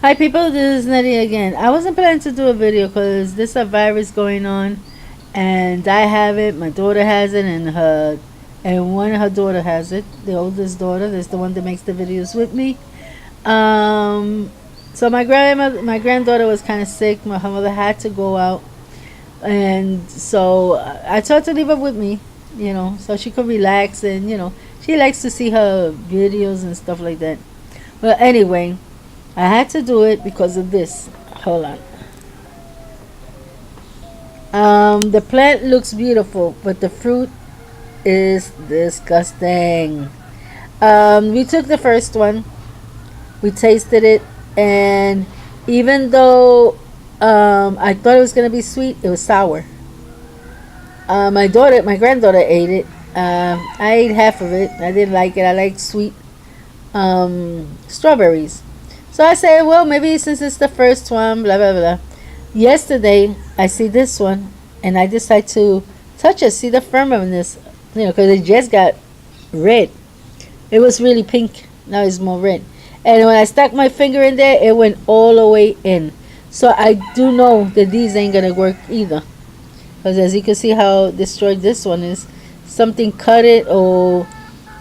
Hi people, this is Nettie again. I wasn't planning to do a video because there's a virus going on, and I have it. My daughter has it, and one of her daughter has it. The oldest daughter is the one that makes the videos with me. Um, so my granddaughter was kind of sick. Her mother had to go out, and so I told her to leave her with me, so she could relax, and she likes to see her videos and stuff like that. But anyway, I had to do it because of this. Hold on. The plant looks beautiful, but the fruit is disgusting. We took the first one, we tasted it, and even though I thought it was gonna be sweet, it was sour. My granddaughter ate it. I ate half of it. I didn't like it. I like sweet strawberries. So I say, well, maybe since it's the first one, blah blah blah. Yesterday, I see this one, and I decide to touch it, see the firmness, because it just got red. It was really pink. Now it's more red. And when I stuck my finger in there, it went all the way in. So I do know that these ain't gonna work either. Because as you can see how destroyed this one is, something cut it, or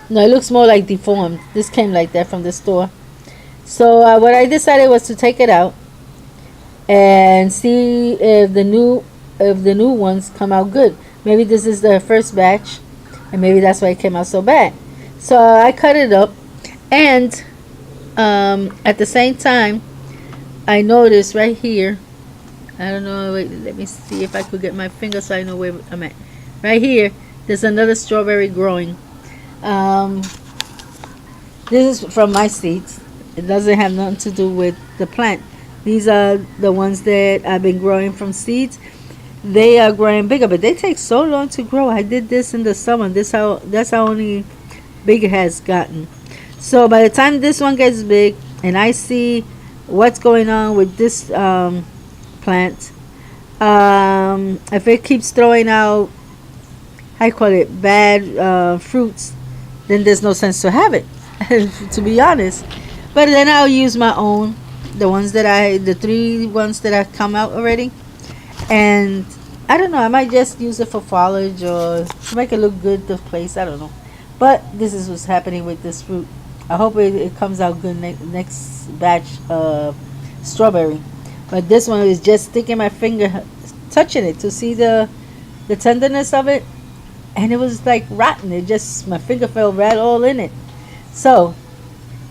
no, it looks more like deformed. This came like that from the store. So what I decided was to take it out and see if the new ones come out good. Maybe this is the first batch, and maybe that's why it came out so bad. So I cut it up, and at the same time, I noticed right here. I don't know. Wait, let me see if I could get my finger so I know where I'm at. Right here, there's another strawberry growing. Um, this is from my seeds. It doesn't have nothing to do with the plant. These are the ones that I've been growing from seeds. They are growing bigger, but they take so long to grow. I did this in the summer. That's how only big it has gotten. So by the time this one gets big, and I see what's going on with this plant, if it keeps throwing out, I call it bad fruits, then there's no sense to have it, to be honest. But then I'll use my own, the three ones that have come out already. And I don't know, I might just use it for foliage or to make it look good to place. I don't know. But this is what's happening with this fruit. I hope it comes out good next batch of strawberry. But this one is just sticking my finger, touching it to see the tenderness of it. And it was like rotten. It just, my finger felt right all in it. So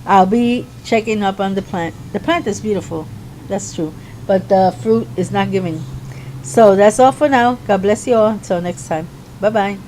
I'll be checking up on the plant. The plant is beautiful, that's true, but the fruit is not giving. So that's all for now. God bless you all. Until next time. Bye bye.